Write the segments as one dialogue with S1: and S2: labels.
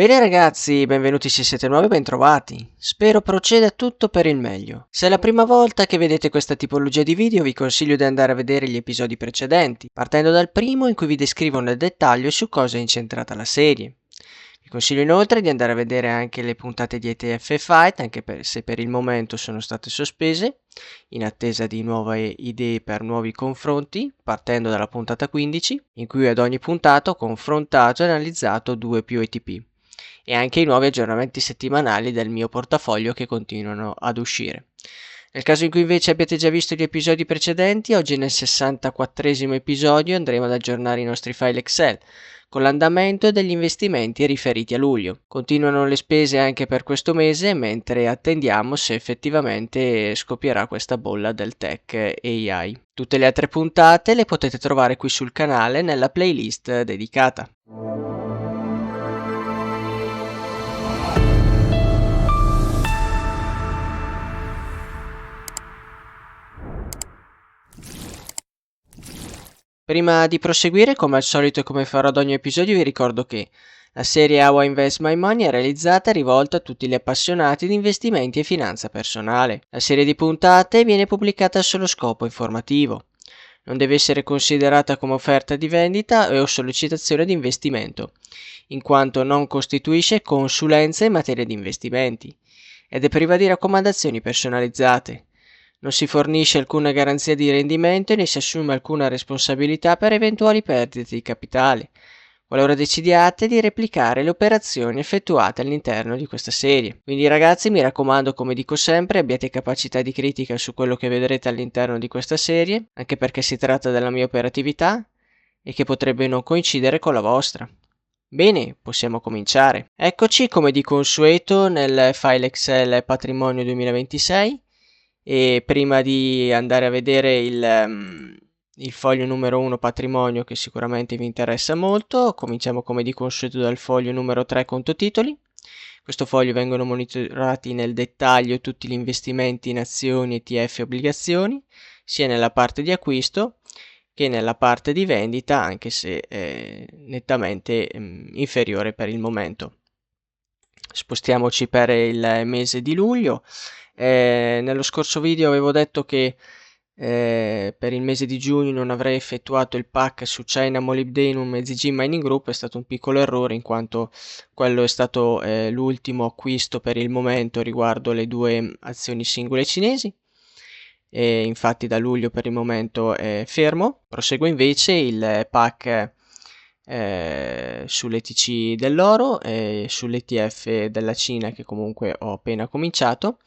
S1: Bene ragazzi, benvenuti se siete nuovi, bentrovati. Spero proceda tutto per il meglio. Se è la prima volta che vedete questa tipologia di video vi consiglio di andare a vedere gli episodi precedenti, partendo dal primo in cui vi descrivo nel dettaglio su cosa è incentrata la serie. Vi consiglio inoltre di andare a vedere anche le puntate di ETF Fight, anche se per il momento sono state sospese, in attesa di nuove idee per nuovi confronti, partendo dalla puntata 15, in cui ad ogni puntata ho confrontato e analizzato 2 più ETP e anche i nuovi aggiornamenti settimanali del mio portafoglio che continuano ad uscire. Nel caso in cui invece abbiate già visto gli episodi precedenti, oggi nel 64esimo episodio andremo ad aggiornare i nostri file Excel con l'andamento degli investimenti riferiti a luglio. Continuano le spese anche per questo mese, mentre attendiamo se effettivamente scoppierà questa bolla del tech AI. Tutte le altre puntate le potete trovare qui sul canale nella playlist dedicata. Prima di proseguire, come al solito e come farò ad ogni episodio, vi ricordo che la serie How I Invest My Money è realizzata e rivolta a tutti gli appassionati di investimenti e finanza personale. La serie di puntate viene pubblicata a solo scopo informativo. Non deve essere considerata come offerta di vendita o sollecitazione di investimento, in quanto non costituisce consulenza in materia di investimenti ed è priva di raccomandazioni personalizzate. Non si fornisce alcuna garanzia di rendimento e ne si assume alcuna responsabilità per eventuali perdite di capitale, qualora decidiate di replicare le operazioni effettuate all'interno di questa serie. Quindi ragazzi, mi raccomando, come dico sempre, abbiate capacità di critica su quello che vedrete all'interno di questa serie, anche perché si tratta della mia operatività e che potrebbe non coincidere con la vostra. Bene, possiamo cominciare. Eccoci come di consueto nel file Excel Patrimonio 2026. E prima di andare a vedere il foglio numero 1 patrimonio, che sicuramente vi interessa molto, cominciamo come di consueto dal foglio numero 3 conto titoli. Questo foglio vengono monitorati nel dettaglio tutti gli investimenti in azioni, ETF e obbligazioni, sia nella parte di acquisto che nella parte di vendita, anche se nettamente inferiore per il momento. Spostiamoci per il mese di luglio. Nello scorso video avevo detto che per il mese di giugno non avrei effettuato il pack su China Molybdenum e ZG Mining Group. È stato un piccolo errore, in quanto quello è stato l'ultimo acquisto per il momento riguardo le due azioni singole cinesi, e infatti da luglio per il momento è fermo. Prosegue invece il pack sull'ETC dell'oro e sull'ETF della Cina, che comunque ho appena cominciato,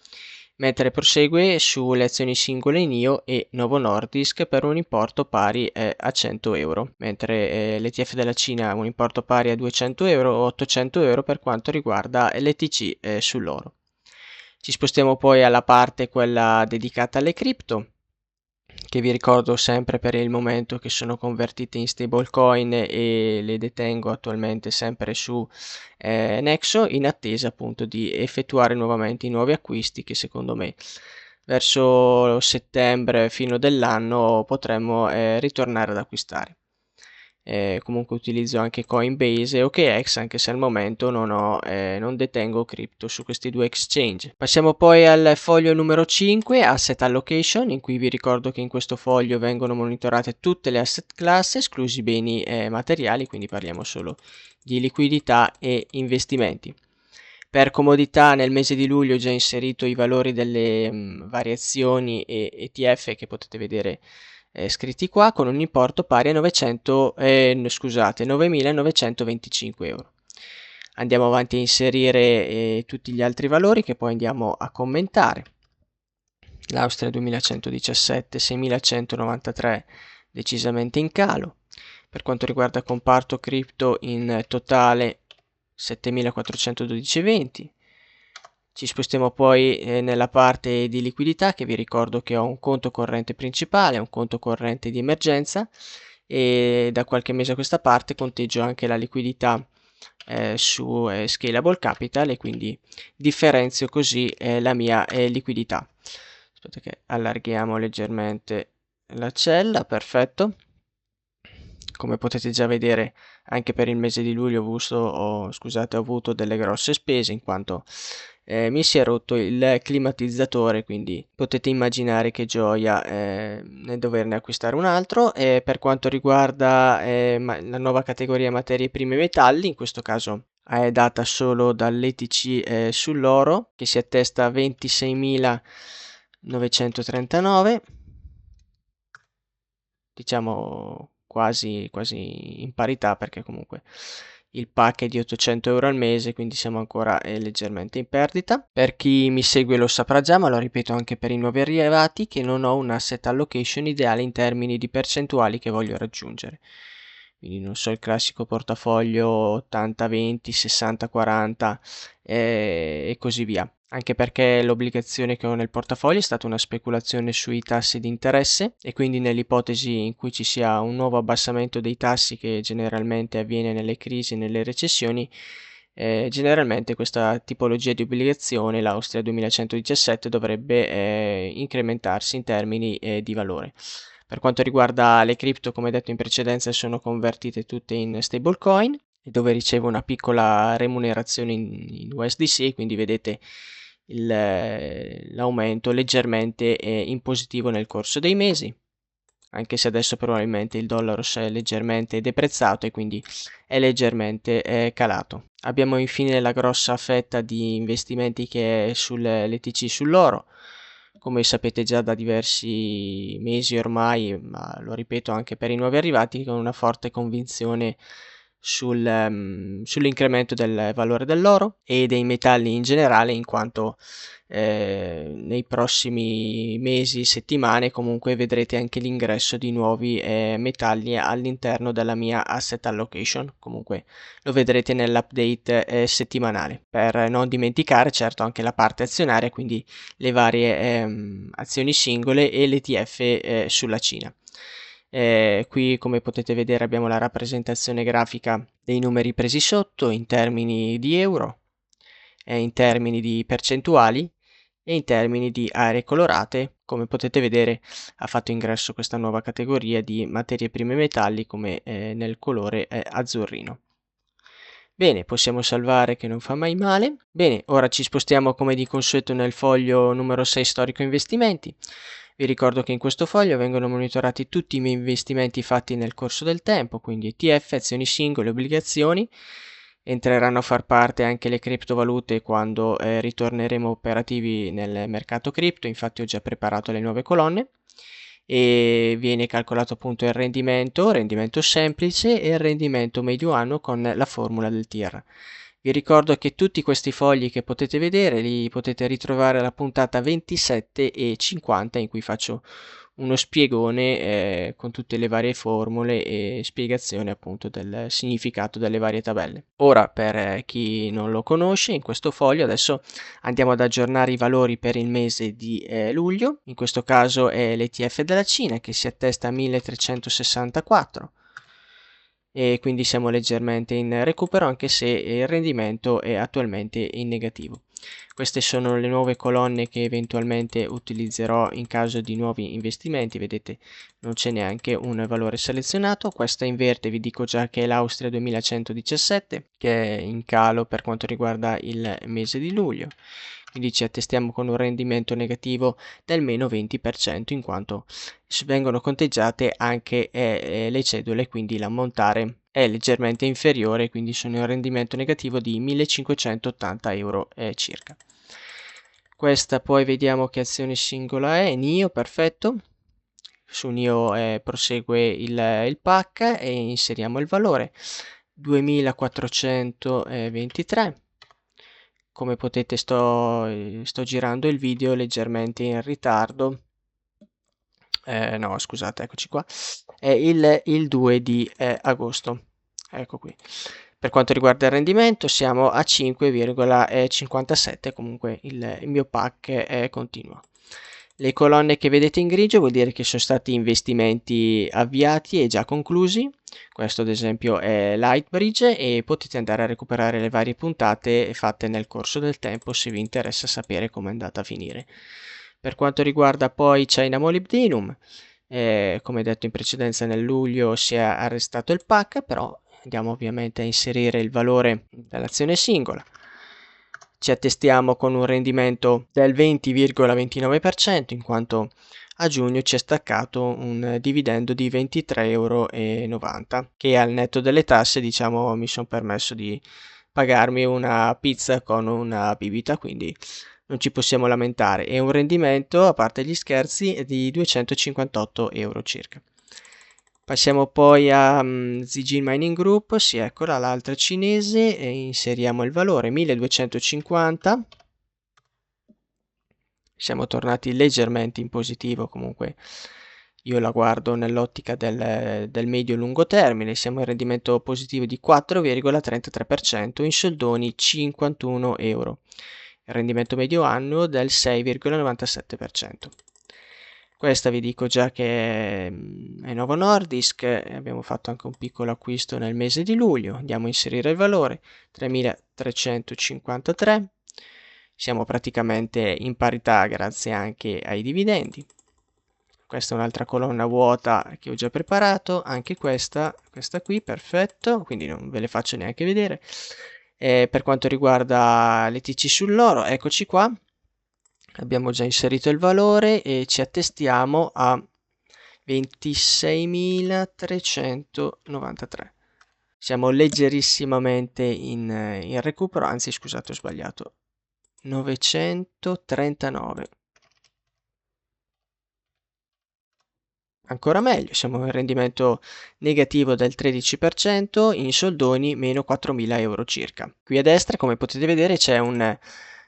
S1: mentre prosegue sulle azioni singole NIO e Novo Nordisk per un importo pari a 100 euro, mentre l'ETF della Cina ha un importo pari a 200 euro o 800 euro per quanto riguarda l'ETC sull'oro. Ci spostiamo poi alla parte quella dedicata alle cripto, che vi ricordo sempre per il momento che sono convertite in stablecoin e le detengo attualmente sempre su Nexo, in attesa appunto di effettuare nuovamente i nuovi acquisti che secondo me verso settembre, fino dell'anno, potremmo ritornare ad acquistare. Comunque utilizzo anche Coinbase e OKX, anche se al momento non detengo cripto su questi due exchange. Passiamo poi al foglio numero 5, Asset Allocation, in cui vi ricordo che in questo foglio vengono monitorate tutte le asset class, esclusi beni materiali, quindi parliamo solo di liquidità e investimenti. Per comodità nel mese di luglio ho già inserito i valori delle variazioni e ETF che potete vedere scritti qua, con un importo pari a 9.925 euro. Andiamo avanti a inserire tutti gli altri valori che poi andiamo a commentare. L'Austria 2117, 6.193, decisamente in calo. Per quanto riguarda il comparto cripto, in totale 7.412,20. Ci spostiamo poi nella parte di liquidità, che vi ricordo che ho un conto corrente principale, un conto corrente di emergenza, e da qualche mese a questa parte conteggio anche la liquidità su Scalable Capital, e quindi differenzio così la mia liquidità. Aspetta che allarghiamo leggermente la cella, perfetto. Come potete già vedere Anche per il mese di luglio ho avuto delle grosse spese in quanto mi si è rotto il climatizzatore, quindi potete immaginare che gioia nel doverne acquistare un altro. E per quanto riguarda la nuova categoria materie prime metalli, in questo caso è data solo dall'ETC sull'oro, che si attesta a 26.939, diciamo quasi in parità, perché comunque il pack è di 800 euro al mese, quindi siamo ancora leggermente in perdita. Per chi mi segue lo saprà già, ma lo ripeto anche per i nuovi arrivati, che non ho un asset allocation ideale in termini di percentuali che voglio raggiungere. Quindi non so, il classico portafoglio 80-20, 60-40 e così via. Anche perché l'obbligazione che ho nel portafoglio è stata una speculazione sui tassi di interesse, e quindi nell'ipotesi in cui ci sia un nuovo abbassamento dei tassi, che generalmente avviene nelle crisi e nelle recessioni, generalmente questa tipologia di obbligazione, l'Austria 2117, dovrebbe incrementarsi in termini di valore. Per quanto riguarda le cripto, come detto in precedenza, sono convertite tutte in stablecoin, dove ricevo una piccola remunerazione in USDC, quindi vedete l'aumento leggermente in positivo nel corso dei mesi, anche se adesso probabilmente il dollaro si è leggermente deprezzato e quindi è leggermente calato. Abbiamo infine la grossa fetta di investimenti che è sull'ETC sull'oro. Come sapete già da diversi mesi ormai, ma lo ripeto anche per i nuovi arrivati, con una forte convinzione sull'incremento del valore dell'oro e dei metalli in generale, in quanto nei prossimi mesi, settimane, comunque vedrete anche l'ingresso di nuovi metalli all'interno della mia asset allocation. Comunque lo vedrete nell'update settimanale, per non dimenticare certo anche la parte azionaria, quindi le varie azioni singole e l'ETF sulla Cina. Qui, come potete vedere, abbiamo la rappresentazione grafica dei numeri presi sotto in termini di euro, in termini di percentuali e in termini di aree colorate. Come potete vedere, ha fatto ingresso questa nuova categoria di materie prime metalli, come nel colore azzurrino. Bene, possiamo salvare, che non fa mai male. Bene, ora ci spostiamo come di consueto nel foglio numero 6 storico investimenti. Vi ricordo che in questo foglio vengono monitorati tutti i miei investimenti fatti nel corso del tempo, quindi ETF, azioni singole, obbligazioni. Entreranno a far parte anche le criptovalute quando ritorneremo operativi nel mercato cripto, infatti ho già preparato le nuove colonne. E viene calcolato appunto il rendimento semplice e il rendimento medio anno con la formula del TIR. Vi ricordo che tutti questi fogli che potete vedere li potete ritrovare alla puntata 27 e 50, in cui faccio uno spiegone con tutte le varie formule e spiegazione appunto del significato delle varie tabelle. Ora, per chi non lo conosce, in questo foglio adesso andiamo ad aggiornare i valori per il mese di luglio. In questo caso è l'ETF della Cina, che si attesta a 1364, e quindi siamo leggermente in recupero, anche se il rendimento è attualmente in negativo. Queste sono le nuove colonne che eventualmente utilizzerò in caso di nuovi investimenti. Vedete, non c'è neanche un valore selezionato. Questa in verde vi dico già che è l'Austria 2117, che è in calo per quanto riguarda il mese di luglio. Quindi ci attestiamo con un rendimento negativo del meno 20%, in quanto vengono conteggiate anche le cedole, quindi l'ammontare è leggermente inferiore, quindi sono in rendimento negativo di 1580 euro circa. Questa poi vediamo che azione singola è NIO, perfetto. Su NIO prosegue il pack e inseriamo il valore 2423. Come potete sto girando il video leggermente in ritardo. No, scusate, eccoci qua. È il 2 di agosto. Ecco qui. Per quanto riguarda il rendimento siamo a 5,57, comunque il mio pack è continuo. Le colonne che vedete in grigio vuol dire che sono stati investimenti avviati e già conclusi. Questo ad esempio è Lightbridge, e potete andare a recuperare le varie puntate fatte nel corso del tempo se vi interessa sapere come è andata a finire. Per quanto riguarda poi China Molybdenum, come detto in precedenza, nel luglio si è arrestato il pack, però andiamo ovviamente a inserire il valore dell'azione singola, ci attestiamo con un rendimento del 20,29% in quanto a giugno ci è staccato un dividendo di 23,90 euro che al netto delle tasse diciamo mi sono permesso di pagarmi una pizza con una bibita, quindi non ci possiamo lamentare. È un rendimento, a parte gli scherzi, di 258 euro circa. Passiamo poi a Zijin Mining Group, sì, eccola l'altra cinese, e inseriamo il valore 1250. Siamo tornati leggermente in positivo, comunque io la guardo nell'ottica del medio-lungo termine, siamo in rendimento positivo di 4,33%, in soldoni 51 euro, il rendimento medio annuo del 6,97%. Questa vi dico già che è Novo Nordisk, abbiamo fatto anche un piccolo acquisto nel mese di luglio, andiamo a inserire il valore 3353, siamo praticamente in parità grazie anche ai dividendi. Questa è un'altra colonna vuota che ho già preparato, anche questa qui, perfetto, quindi non ve le faccio neanche vedere. Per quanto riguarda le TC sull'oro, eccoci qua, abbiamo già inserito il valore e ci attestiamo a 26.393. Siamo leggerissimamente in recupero, anzi scusate ho sbagliato, 939. Ancora meglio, siamo in rendimento negativo del 13%, in soldoni meno 4.000 euro circa. Qui a destra, come potete vedere, c'è un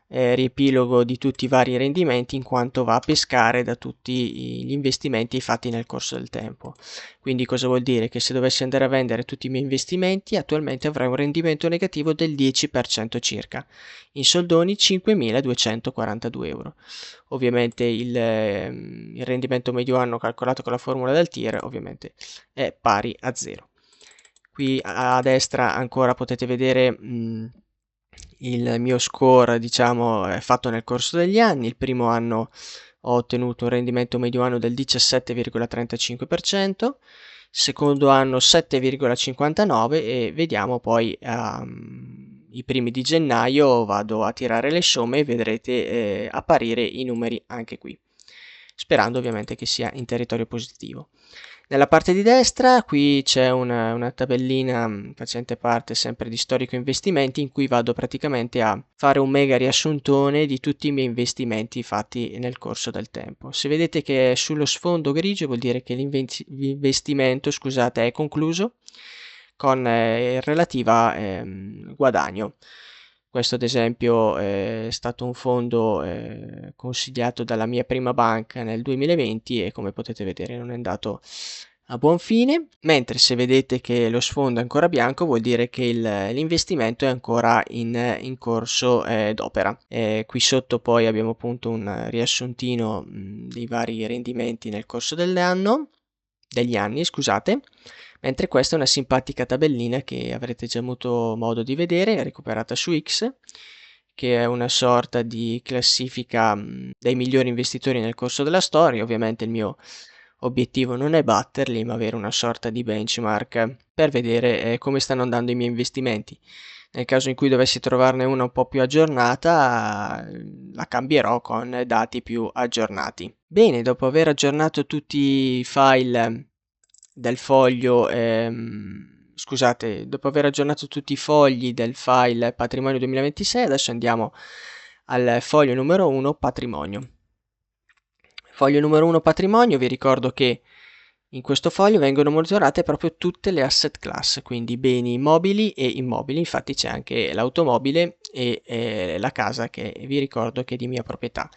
S1: riepilogo di tutti i vari rendimenti in quanto va a pescare da tutti gli investimenti fatti nel corso del tempo. Quindi cosa vuol dire? Che se dovessi andare a vendere tutti i miei investimenti attualmente avrei un rendimento negativo del 10% circa, in soldoni 5.242 euro. Ovviamente il rendimento medio anno calcolato con la formula del TIR ovviamente è pari a 0. Qui a destra ancora potete vedere il mio score diciamo fatto nel corso degli anni. Il primo anno ho ottenuto un rendimento medio anno del 17,35%, secondo anno 7,59% e vediamo poi i primi di gennaio vado a tirare le somme e vedrete apparire i numeri anche qui, sperando ovviamente che sia in territorio positivo. Nella parte di destra qui c'è una tabellina facente parte sempre di storico investimenti in cui vado praticamente a fare un mega riassuntone di tutti i miei investimenti fatti nel corso del tempo. Se vedete che è sullo sfondo grigio vuol dire che l'investimento scusate, è concluso con il relativo guadagno. Questo ad esempio è stato un fondo consigliato dalla mia prima banca nel 2020 e come potete vedere non è andato a buon fine, mentre se vedete che lo sfondo è ancora bianco vuol dire che l'investimento è ancora in corso d'opera. Qui sotto poi abbiamo appunto un riassuntino dei vari rendimenti nel corso degli anni, scusate, mentre questa è una simpatica tabellina che avrete già avuto modo di vedere, recuperata su X, che è una sorta di classifica dei migliori investitori nel corso della storia. Ovviamente il mio obiettivo non è batterli, ma avere una sorta di benchmark per vedere come stanno andando i miei investimenti. Nel caso in cui dovessi trovarne una un po' più aggiornata, la cambierò con dati più aggiornati. Bene, dopo aver aggiornato tutti i file del foglio, scusate, dopo aver aggiornato tutti i fogli del file patrimonio 2026, adesso andiamo al foglio numero 1 patrimonio. Foglio numero 1 patrimonio, vi ricordo che in questo foglio vengono monitorate proprio tutte le asset class, quindi beni mobili e immobili, infatti c'è anche l'automobile e la casa che vi ricordo che è di mia proprietà.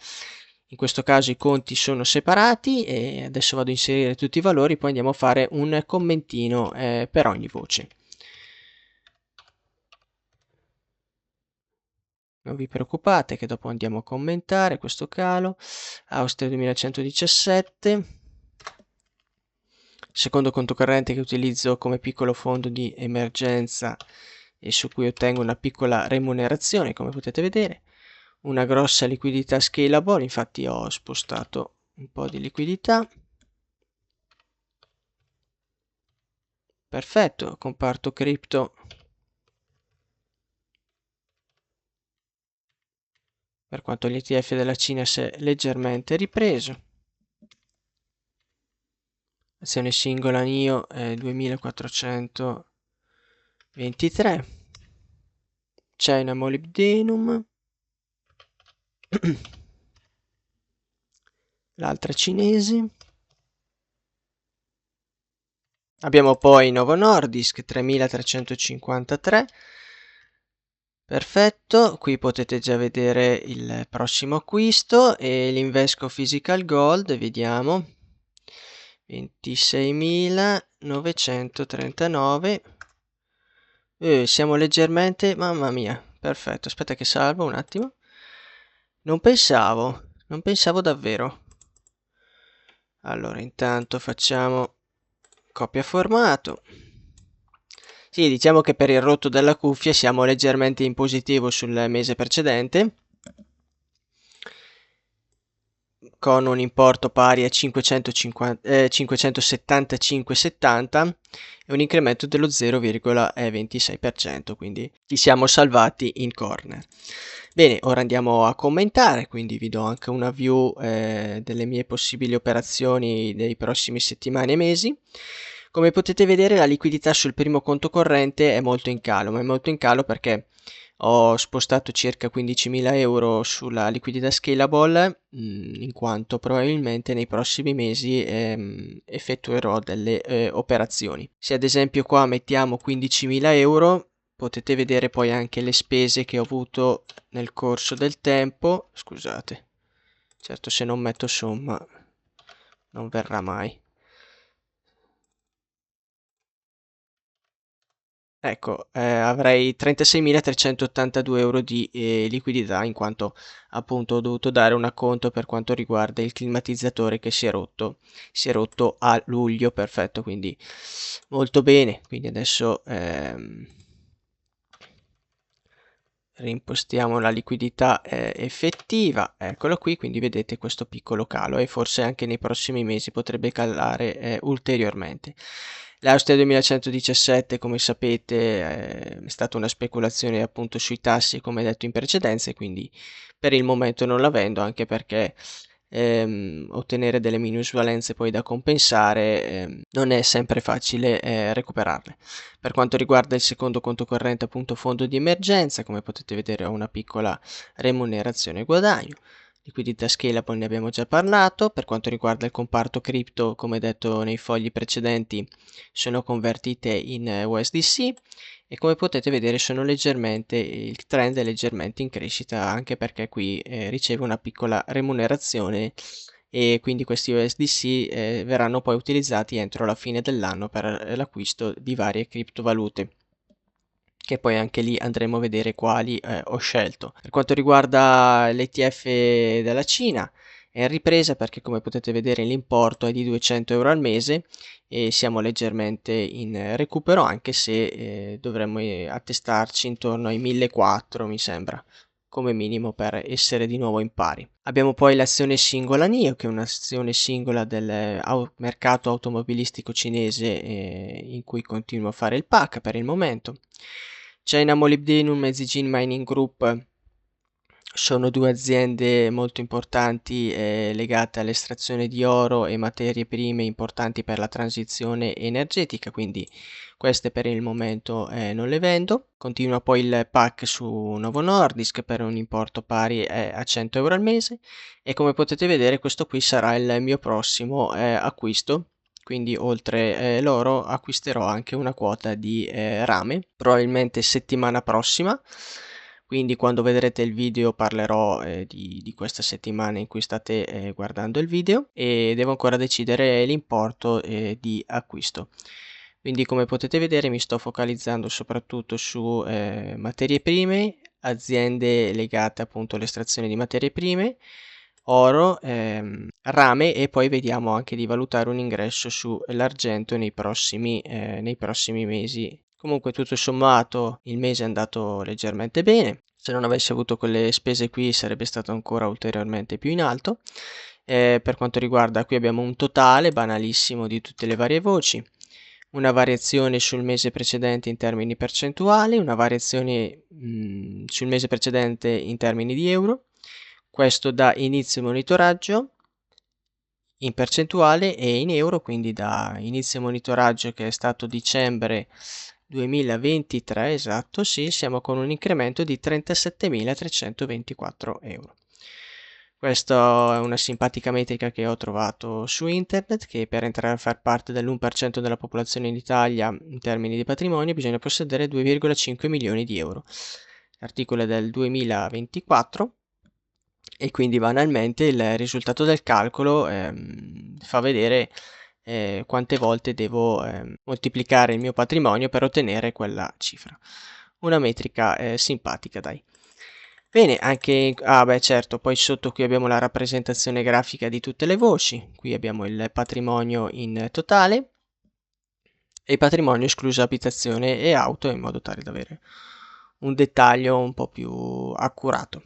S1: In questo caso i conti sono separati e adesso vado a inserire tutti i valori, poi andiamo a fare un commentino per ogni voce. Non vi preoccupate che dopo andiamo a commentare questo calo. Austria 2117. Secondo conto corrente che utilizzo come piccolo fondo di emergenza e su cui ottengo una piccola remunerazione, come potete vedere. Una grossa liquidità scalable, infatti ho spostato un po' di liquidità. Perfetto, comparto cripto. Per quanto gli ETF della Cina si è leggermente ripreso. Azione singola NIO è 2423. China Molybdenum. L'altra cinese. Abbiamo poi Novo Nordisk 3353. Perfetto, qui potete già vedere il prossimo acquisto e l'Invesco Physical Gold, vediamo, 26.939. Siamo leggermente, mamma mia, perfetto, aspetta che salvo un attimo. Non pensavo davvero. Allora, intanto facciamo copia formato. Sì, diciamo che per il rotto della cuffia siamo leggermente in positivo sul mese precedente, con un importo pari a 575,70 e un incremento dello 0,26%, quindi ci siamo salvati in corner. Bene, ora andiamo a commentare, quindi vi do anche una view delle mie possibili operazioni dei prossimi settimane e mesi. Come potete vedere, la liquidità sul primo conto corrente è molto in calo, ma è molto in calo perché ho spostato circa 15.000 euro sulla liquidità scalable, in quanto probabilmente nei prossimi mesi effettuerò delle operazioni. Se ad esempio qua mettiamo 15.000 euro, potete vedere poi anche le spese che ho avuto nel corso del tempo. Scusate, certo se non metto somma non verrà mai. Ecco, avrei 36.382 euro di liquidità, in quanto appunto ho dovuto dare un acconto per quanto riguarda il climatizzatore che si è rotto a luglio. Perfetto, quindi molto bene. Quindi adesso rimpostiamo la liquidità effettiva, eccolo qui, quindi vedete questo piccolo calo e forse anche nei prossimi mesi potrebbe calare ulteriormente. L'Austria 2117, come sapete, è stata una speculazione appunto sui tassi, come detto in precedenza, e quindi per il momento non la vendo, anche perché ottenere delle minusvalenze poi da compensare non è sempre facile recuperarle. Per quanto riguarda il secondo conto corrente, appunto fondo di emergenza, come potete vedere ho una piccola remunerazione guadagno. Liquidità scalable ne abbiamo già parlato. Per quanto riguarda il comparto cripto, come detto nei fogli precedenti, sono convertite in USDC e come potete vedere il trend è leggermente in crescita, anche perché qui ricevo una piccola remunerazione e quindi questi USDC verranno poi utilizzati entro la fine dell'anno per l'acquisto di varie criptovalute, che poi anche lì andremo a vedere quali ho scelto. Per quanto riguarda l'ETF della Cina, è in ripresa perché come potete vedere l'importo è di 200 euro al mese e siamo leggermente in recupero, anche se dovremmo attestarci intorno ai 1400, mi sembra, come minimo, per essere di nuovo in pari. Abbiamo poi l'azione singola NIO, che è un'azione singola del mercato automobilistico cinese in cui continuo a fare il PAC per il momento. China Molybdenum e Zijin Mining Group sono due aziende molto importanti legate all'estrazione di oro e materie prime importanti per la transizione energetica, quindi queste per il momento non le vendo. Continua poi il pack su Novo Nordisk per un importo pari a 100 euro al mese e come potete vedere questo qui sarà il mio prossimo acquisto. Quindi oltre l'oro acquisterò anche una quota di rame, probabilmente settimana prossima. Quindi quando vedrete il video parlerò di questa settimana in cui state guardando il video e devo ancora decidere l'importo di acquisto. Quindi come potete vedere mi sto focalizzando soprattutto su materie prime, aziende legate appunto all'estrazione di materie prime, oro, rame e poi vediamo anche di valutare un ingresso sull'argento nei prossimi mesi. Comunque tutto sommato il mese è andato leggermente bene, se non avessi avuto quelle spese qui sarebbe stato ancora ulteriormente più in alto. Per quanto riguarda qui abbiamo un totale banalissimo di tutte le varie voci. una variazione sul mese precedente in termini percentuali, una variazione sul mese precedente in termini di euro, questo da inizio monitoraggio in percentuale e in euro, quindi da inizio monitoraggio che è stato dicembre 2023, esatto, sì, siamo con un incremento di 37.324 euro. Questa è una simpatica metrica che ho trovato su internet, che per entrare a far parte dell'1% della popolazione in Italia in termini di patrimonio bisogna possedere 2,5 milioni di euro. L'articolo è del 2024 e quindi banalmente il risultato del calcolo fa vedere quante volte devo moltiplicare il mio patrimonio per ottenere quella cifra. Una metrica simpatica, dai. Bene, anche beh, certo, poi sotto qui abbiamo la rappresentazione grafica di tutte le voci. Qui abbiamo il patrimonio in totale e patrimonio escluso abitazione e auto, in modo tale da avere un dettaglio un po' più accurato.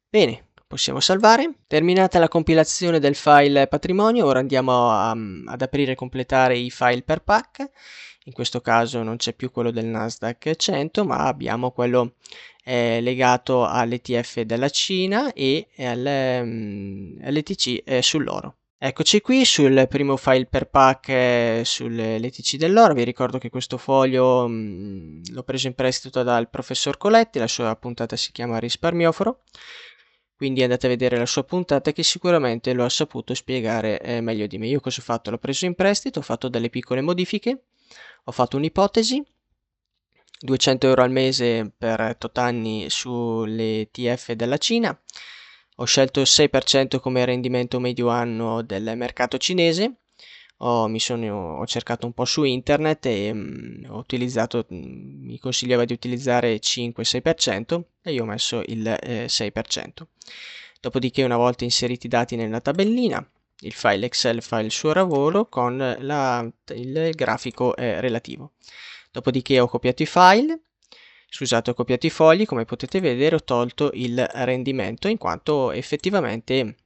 S1: Bene, possiamo salvare. Terminata la compilazione del file patrimonio, ora andiamo ad aprire e completare i file per pack. In questo caso non c'è più quello del Nasdaq 100, ma abbiamo quello legato all'ETF della Cina e all'ETC sull'oro. Eccoci qui sul primo file per pack sull'ETC dell'oro. Vi ricordo che questo foglio l'ho preso in prestito dal professor Coletti, la sua puntata si chiama Risparmioforo, quindi andate a vedere la sua puntata che sicuramente lo ha saputo spiegare meglio di me. Io cosa ho fatto? L'ho preso in prestito, ho fatto delle piccole modifiche, ho fatto un'ipotesi, 200 euro al mese per tot anni sulle TF della Cina. Ho scelto il 6% come rendimento medio anno del mercato cinese. Ho cercato un po' su internet e ho utilizzato, mi consigliava di utilizzare 5-6% e io ho messo il 6%. Dopodiché, una volta inseriti i dati nella tabellina, il file Excel fa il suo lavoro con il grafico relativo. Dopodiché ho copiato i file, scusate, ho copiato i fogli, come potete vedere ho tolto il rendimento in quanto effettivamente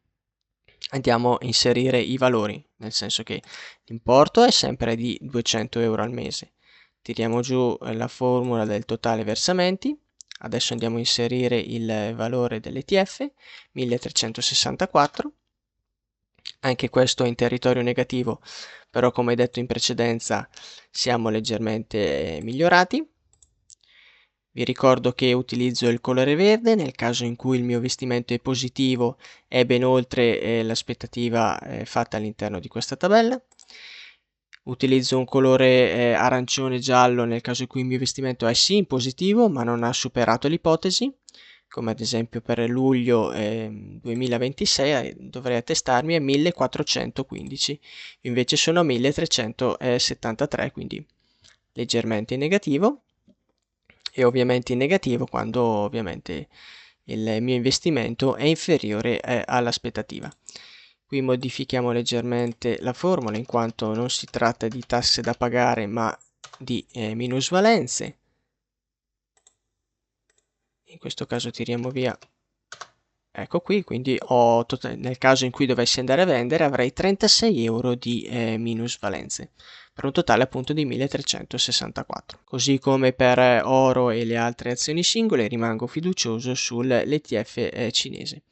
S1: andiamo a inserire i valori, nel senso che l'importo è sempre di 200 euro al mese. Tiriamo giù la formula del totale versamenti, adesso andiamo a inserire il valore dell'ETF, 1364, anche questo è in territorio negativo, però come detto in precedenza siamo leggermente migliorati. Vi ricordo che utilizzo il colore verde nel caso in cui il mio investimento è positivo e ben oltre l'aspettativa fatta all'interno di questa tabella. Utilizzo un colore arancione giallo nel caso in cui il mio investimento è sì in positivo ma non ha superato l'ipotesi, come ad esempio per luglio 2026 dovrei attestarmi a 1415, invece sono a 1373, quindi leggermente in negativo, e ovviamente in negativo quando ovviamente il mio investimento è inferiore all'aspettativa. Qui modifichiamo leggermente la formula in quanto non si tratta di tasse da pagare ma di minusvalenze. In questo caso tiriamo via, ecco qui, quindi nel caso in cui dovessi andare a vendere avrei 36 euro di minusvalenze, per un totale appunto di 1364. Così come per oro e le altre azioni singole rimango fiducioso sull'ETF cinese.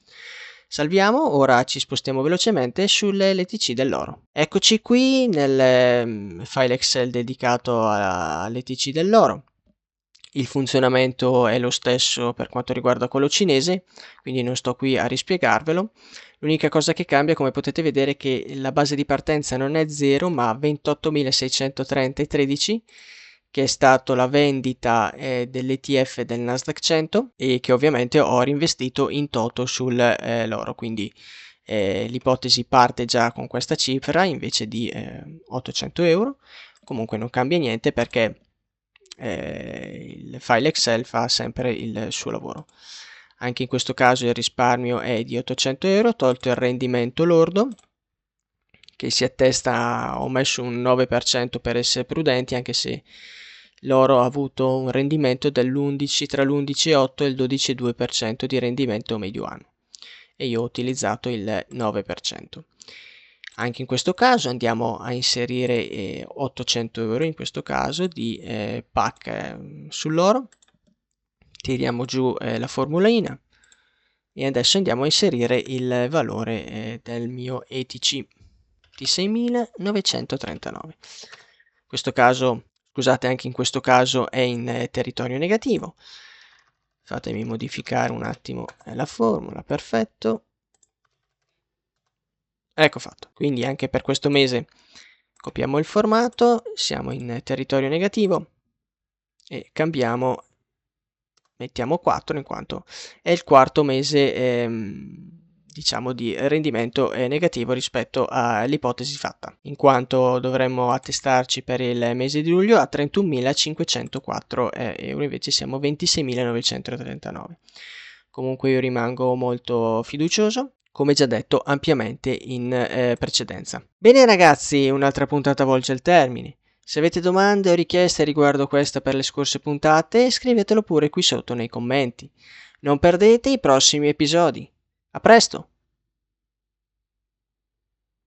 S1: Salviamo, ora ci spostiamo velocemente sull'ETC dell'oro. Eccoci qui nel file Excel dedicato all'ETC dell'oro. Il funzionamento è lo stesso per quanto riguarda quello cinese, quindi non sto qui a rispiegarvelo. L'unica cosa che cambia, come potete vedere, è che la base di partenza non è 0 ma 28.630,13, che è stato la vendita dell'ETF del Nasdaq 100 e che ovviamente ho reinvestito in toto sull'oro, quindi l'ipotesi parte già con questa cifra invece di 800 euro. Comunque non cambia niente perché il file Excel fa sempre il suo lavoro. Anche in questo caso il risparmio è di 800 euro, tolto il rendimento lordo che si attesta, ho messo un 9% per essere prudenti, anche se l'oro ha avuto un rendimento tra l'11,8 e il 12,2% di rendimento medio anno e io ho utilizzato il 9%. Anche in questo caso andiamo a inserire 800 euro in questo caso di PAC sull'oro, tiriamo giù la formulina e adesso andiamo a inserire il valore del mio ETC di 6.939. In questo caso, scusate, anche in questo caso è in territorio negativo. Fatemi modificare un attimo la formula, perfetto. Ecco fatto. Quindi anche per questo mese copiamo il formato, siamo in territorio negativo e cambiamo, mettiamo 4 in quanto è il quarto mese diciamo di rendimento negativo rispetto all'ipotesi fatta, in quanto dovremmo attestarci per il mese di luglio a 31.504 euro, invece siamo a 26.939. Comunque io rimango molto fiducioso, come già detto ampiamente in precedenza. Bene ragazzi, un'altra puntata volge al termine. Se avete domande o richieste riguardo questa per le scorse puntate, scrivetelo pure qui sotto nei commenti. Non perdete i prossimi episodi. A presto!